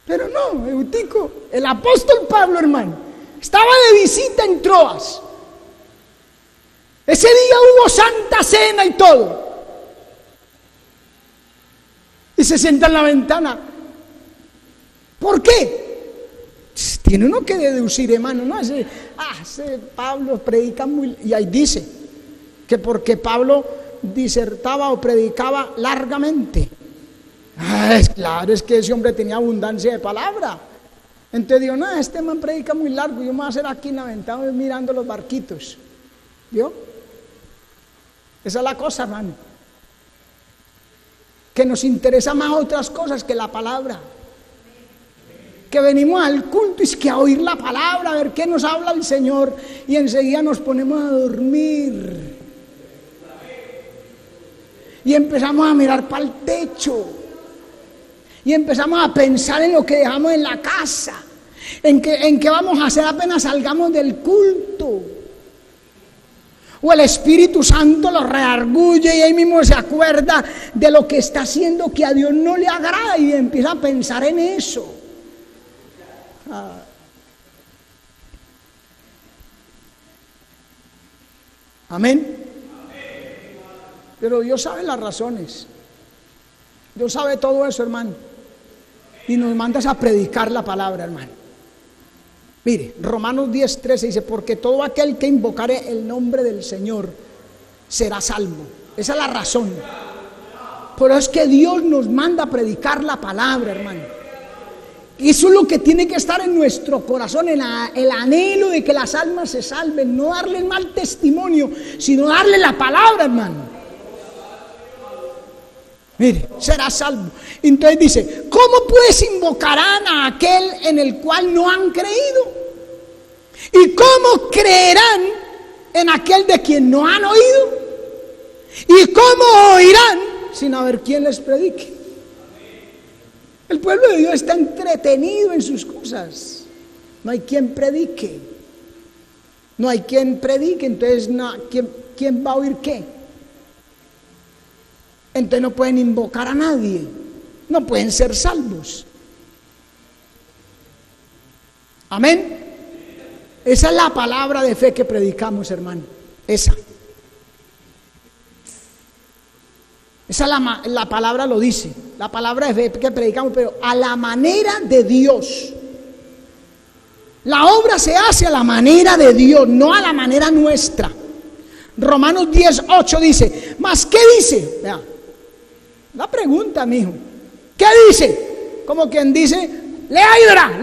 Pero no, Eutico, el apóstol Pablo, hermano, estaba de visita en Troas. Ese día hubo santa cena y todo. Y se sienta en la ventana. ¿Por qué? Tiene uno que deducir, hermano, ¿no? Ese Pablo predica muy... Y ahí dice que porque Pablo disertaba o predicaba largamente. Es claro, es que ese hombre tenía abundancia de palabra. Entonces digo, no, este man predica muy largo, yo me voy a hacer aquí en la ventana mirando los barquitos. ¿Vio? Esa es la cosa, hermano. Que nos interesa más otras cosas que la palabra. Que venimos al culto y es que a oír la palabra, a ver qué nos habla el Señor, y enseguida nos ponemos a dormir. Y empezamos a mirar para el techo. Y empezamos a pensar en lo que dejamos en la casa, en qué vamos a hacer apenas salgamos del culto. O el Espíritu Santo lo redarguye y ahí mismo se acuerda de lo que está haciendo que a Dios no le agrada y empieza a pensar en eso. Amén. Pero Dios sabe las razones. Dios sabe todo eso, hermano. Y nos mandas a predicar la palabra, hermano. Mire, Romanos 10:13 dice, porque todo aquel que invocare el nombre del Señor será salvo. Esa es la razón. Pero es que Dios nos manda a predicar la palabra, hermano. Y eso es lo que tiene que estar en nuestro corazón, el anhelo de que las almas se salven. No darle el mal testimonio, sino darle la palabra, hermano. Mire, será salvo. Entonces dice, ¿cómo pues invocarán a aquel en el cual no han creído? ¿Y cómo creerán en aquel de quien no han oído? ¿Y cómo oirán sin haber quien les predique? El pueblo de Dios está entretenido en sus cosas. No hay quien predique. No hay quien predique, entonces ¿quién va a oír qué? Entonces no pueden invocar a nadie, no pueden ser salvos. Amén. Esa es la palabra de fe que predicamos, hermano. Esa la palabra lo dice. La palabra de fe que predicamos, pero a la manera de Dios. La obra se hace a la manera de Dios, no a la manera nuestra. Romanos 10:8 dice, ¿mas qué dice? Vea. La pregunta, mijo. ¿Qué dice? Como quien dice, lea y verá,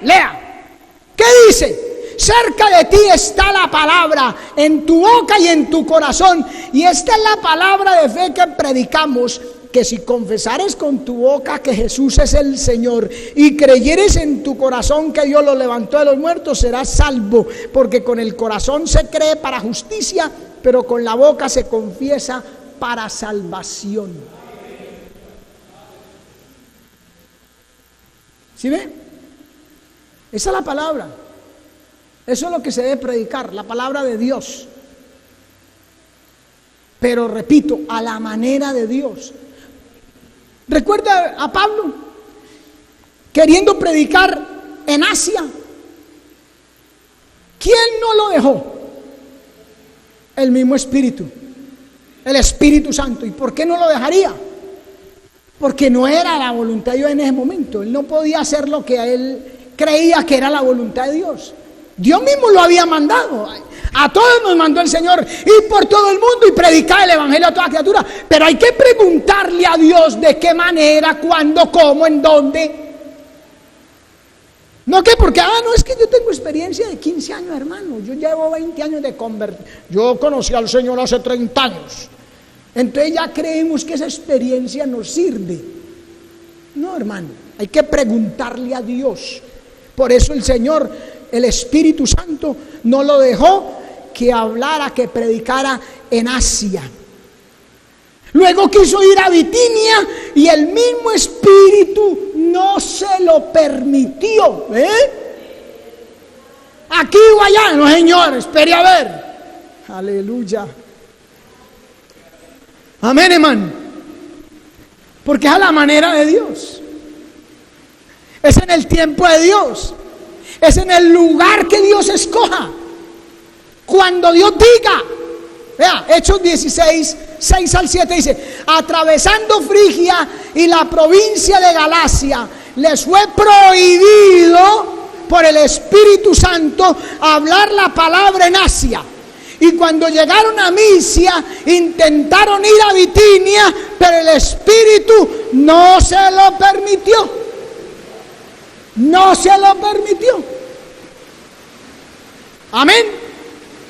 lea. ¿Qué dice? Cerca de ti está la palabra, en tu boca y en tu corazón. Y esta es la palabra de fe que predicamos, que si confesares con tu boca que Jesús es el Señor y creyeres en tu corazón que Dios lo levantó de los muertos, serás salvo. Porque con el corazón se cree para justicia, pero con la boca se confiesa para salvación. ¿Sí ve? Esa es la palabra. Eso es lo que se debe predicar, la palabra de Dios. Pero repito, a la manera de Dios. Recuerda a Pablo queriendo predicar en Asia. ¿Quién no lo dejó? El mismo Espíritu, el Espíritu Santo. ¿Y por qué no lo dejaría? Porque no era la voluntad de Dios en ese momento. Él no podía hacer lo que él creía que era la voluntad de Dios. Dios mismo lo había mandado. A todos nos mandó el Señor ir por todo el mundo y predicar el evangelio a toda criatura. Pero hay que preguntarle a Dios de qué manera, cuándo, cómo, en dónde. No que porque, no, es que yo tengo experiencia de 15 años, hermano. Yo llevo 20 años de convertir. Yo conocí al Señor hace 30 años. Entonces ya creemos que esa experiencia nos sirve. No, hermano, hay que preguntarle a Dios. Por eso el Señor, el Espíritu Santo, no lo dejó que hablara, que predicara en Asia. Luego quiso ir a Bitinia y el mismo Espíritu no se lo permitió. Aquí o allá, no, Señor, espere a ver. Aleluya. Amén, hermano. Porque es a la manera de Dios. Es en el tiempo de Dios. Es en el lugar que Dios escoja. Cuando Dios diga. Vea, Hechos 16, 6 al 7 dice: atravesando Frigia y la provincia de Galacia, les fue prohibido por el Espíritu Santo hablar la palabra en Asia. Y cuando llegaron a Misia, intentaron ir a Bitinia, pero el Espíritu no se lo permitió. No se lo permitió. Amén.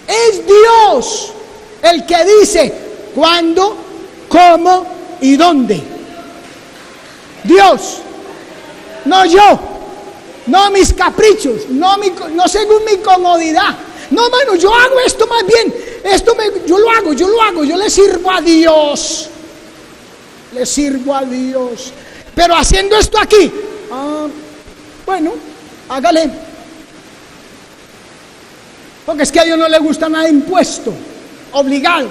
Es Dios el que dice cuándo, cómo y dónde. Dios, no yo, no mis caprichos, no según mi comodidad. No, hermano, yo hago esto más bien, yo lo hago, yo le sirvo a Dios. Le sirvo a Dios. Pero haciendo esto aquí, bueno, hágale. Porque es que a Dios no le gusta nada impuesto, obligado.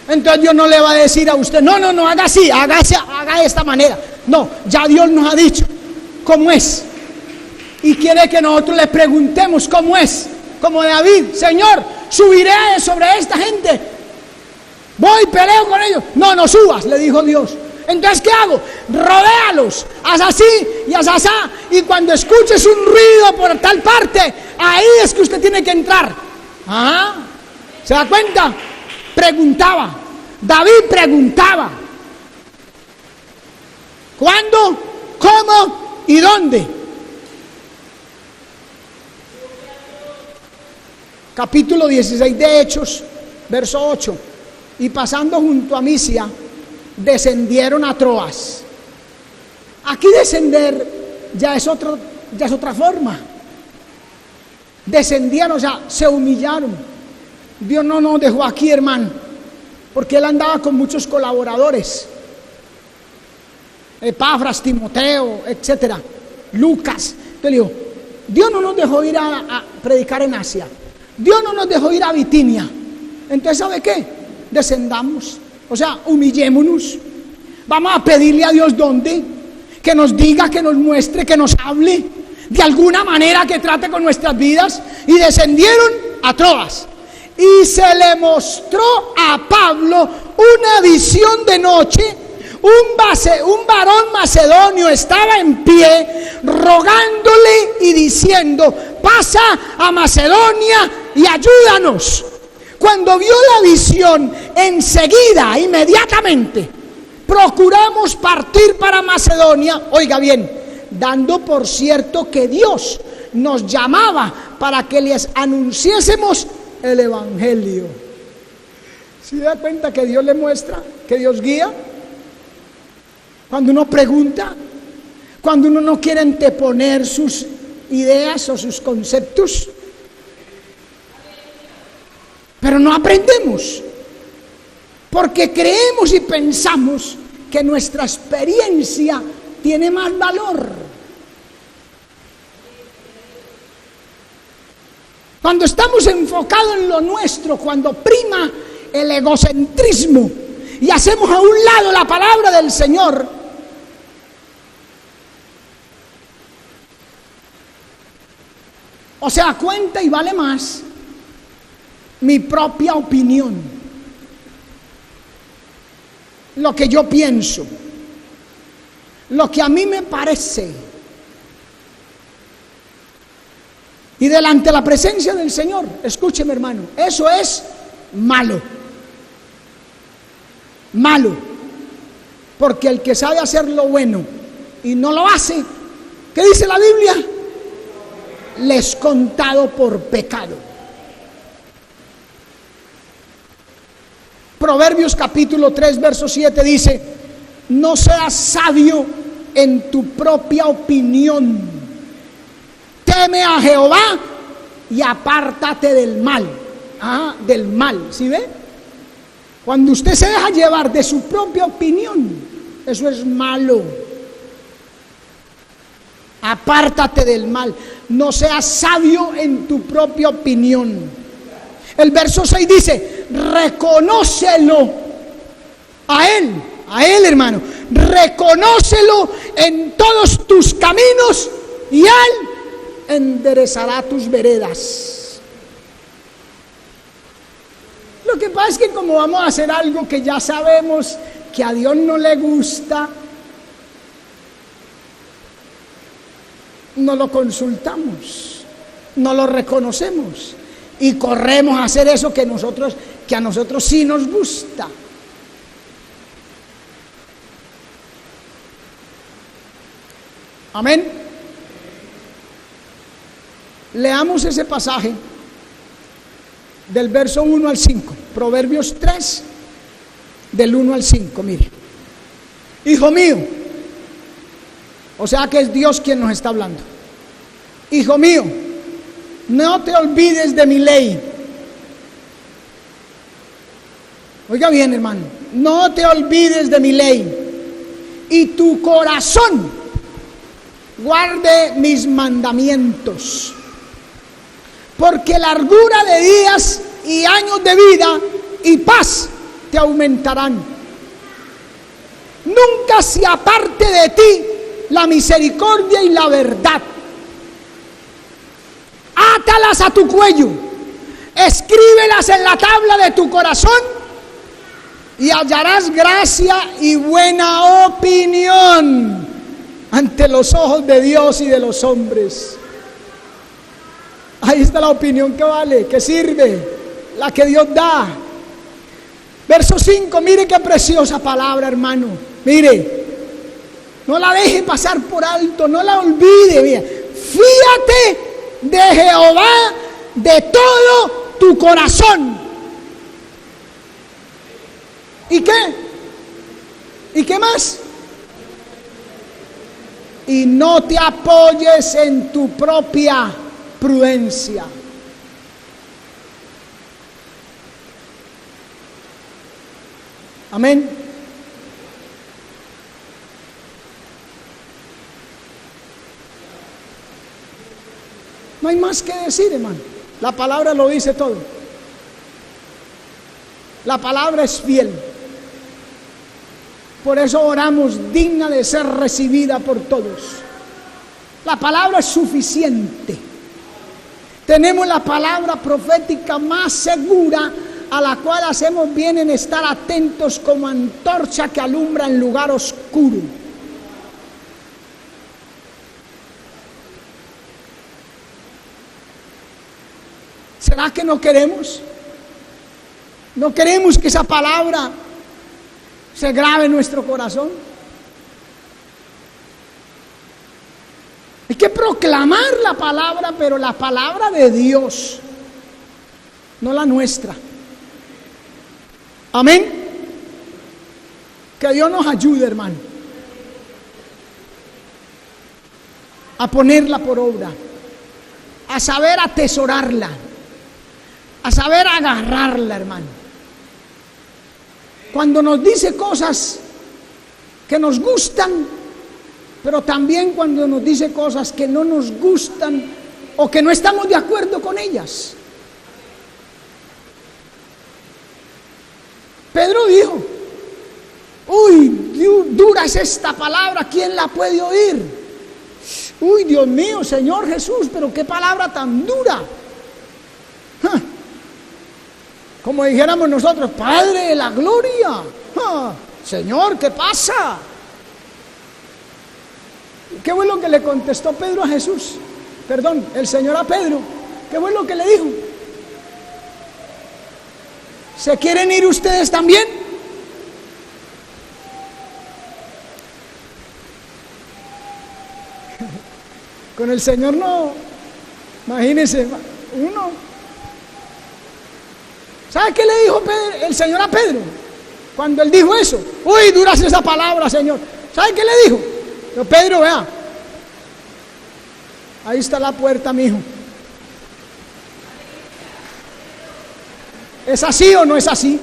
Entonces Dios no le va a decir a usted: no, haga así, haga de esta manera. No, ya Dios nos ha dicho cómo es. Y quiere que nosotros le preguntemos cómo es. Como David: Señor, subiré sobre esta gente, voy, peleo con ellos. No subas, le dijo Dios. Entonces, ¿qué hago? Rodéalos, haz así y haz así. Y cuando escuches un ruido por tal parte, ahí es que usted tiene que entrar. ¿Se da cuenta? Preguntaba. David preguntaba: ¿cuándo, cómo y dónde? Capítulo 16 de Hechos, verso 8. Y pasando junto a Misia, descendieron a Troas. Aquí descender ya es otra forma. Descendieron, o sea, se humillaron. Dios no nos dejó aquí, hermano, porque Él andaba con muchos colaboradores: Epafras, Timoteo, etcétera, Lucas. Entonces digo, Dios no nos dejó ir a predicar en Asia. Dios no nos dejó ir a Bitinia. Entonces, ¿sabe qué? Descendamos, o sea, humillémonos. Vamos a pedirle a Dios dónde, que nos diga, que nos muestre, que nos hable de alguna manera, que trate con nuestras vidas. Y descendieron a Troas. Y se le mostró a Pablo una visión de noche. Un varón macedonio estaba en pie, rogándole y diciendo: pasa a Macedonia y ayúdanos. Cuando vio la visión, enseguida, inmediatamente, procuramos partir para Macedonia. Oiga bien, dando por cierto que Dios nos llamaba para que les anunciásemos el Evangelio. ¿Se da cuenta que Dios le muestra, que Dios guía? Cuando uno pregunta, cuando uno no quiere anteponer sus ideas o sus conceptos, pero no aprendemos, porque creemos y pensamos que nuestra experiencia tiene más valor. Cuando estamos enfocados en lo nuestro, cuando prima el egocentrismo y hacemos a un lado la palabra del Señor, o sea, cuenta y vale más mi propia opinión, lo que yo pienso, lo que a mí me parece. Y delante de la presencia del Señor, escúcheme, hermano, eso es malo. Malo. Porque el que sabe hacer lo bueno y no lo hace, ¿qué dice la Biblia? Le es contado por pecado. Proverbios capítulo 3, verso 7 dice: no seas sabio en tu propia opinión. Teme a Jehová y apártate del mal. Del mal, ¿sí ve? Cuando usted se deja llevar de su propia opinión, eso es malo. Apártate del mal. No seas sabio en tu propia opinión. El verso 6 dice: reconócelo a él, hermano. Reconócelo en todos tus caminos y él enderezará tus veredas. Lo que pasa es que como vamos a hacer algo que ya sabemos que a Dios no le gusta, no lo consultamos, no lo reconocemos y corremos a hacer eso que a nosotros sí nos gusta. Amén. Leamos ese pasaje del verso 1 al 5, Proverbios 3, del 1 al 5, mire. Hijo mío, o sea que es Dios quien nos está hablando. Hijo mío, no te olvides de mi ley. Oiga bien, hermano, no te olvides de mi ley y tu corazón guarde mis mandamientos, porque largura de días y años de vida y paz te aumentarán. Nunca se aparte de ti la misericordia y la verdad. Átalas a tu cuello, escríbelas en la tabla de tu corazón y hallarás gracia y buena opinión ante los ojos de Dios y de los hombres. Ahí está la opinión que vale, que sirve, la que Dios da. Verso 5, mire qué preciosa palabra, hermano. Mire, no la deje pasar por alto, no la olvide. Mire. Fíate de Jehová de todo tu corazón. ¿Y qué? ¿Y qué más? Y no te apoyes en tu propia prudencia. Amén. No hay más que decir, hermano. La palabra lo dice todo. La palabra es fiel. Por eso oramos, digna de ser recibida por todos. La palabra es suficiente. Tenemos la palabra profética más segura, a la cual hacemos bien en estar atentos como antorcha que alumbra en lugar oscuro. ¿Será que no queremos? ¿No queremos que esa palabra se grabe en nuestro corazón? Hay que proclamar la palabra, pero la palabra de Dios, no la nuestra. Amén. Que Dios nos ayude, hermano, a ponerla por obra, a saber atesorarla, a saber agarrarla, hermano. Cuando nos dice cosas que nos gustan, pero también cuando nos dice cosas que no nos gustan o que no estamos de acuerdo con ellas. Pedro dijo: uy, dura es esta palabra, ¿quién la puede oír? Uy, Dios mío, Señor Jesús, pero qué palabra tan dura. Como dijéramos nosotros: Padre de la gloria, Señor, ¿qué pasa? ¿Qué fue lo que le contestó Pedro a Jesús? Perdón, el Señor a Pedro. ¿Qué fue lo que le dijo? ¿Se quieren ir ustedes también? Con el Señor no. Imagínense, uno. ¿Sabe qué le dijo el Señor a Pedro? Cuando él dijo eso: uy, dura es esa palabra, Señor. ¿Sabe qué le dijo? Pero Pedro, vea, ahí está la puerta, mi hijo. ¿Es así o no es así?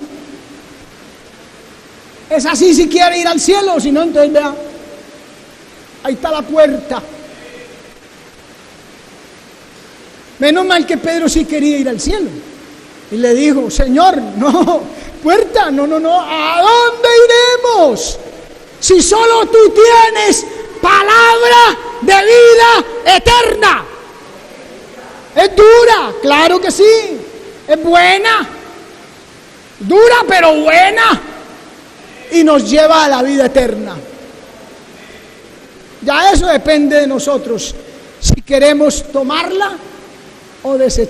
Es así si quiere ir al cielo, o si no, entonces vea, ahí está la puerta. Menos mal que Pedro sí quería ir al cielo. Y le dijo: Señor, no, puerta, no, ¿a dónde iremos? Si solo tú tienes palabra de vida eterna. Es dura, claro que sí, es buena, dura pero buena, y nos lleva a la vida eterna. Ya eso depende de nosotros, si queremos tomarla o desecharla.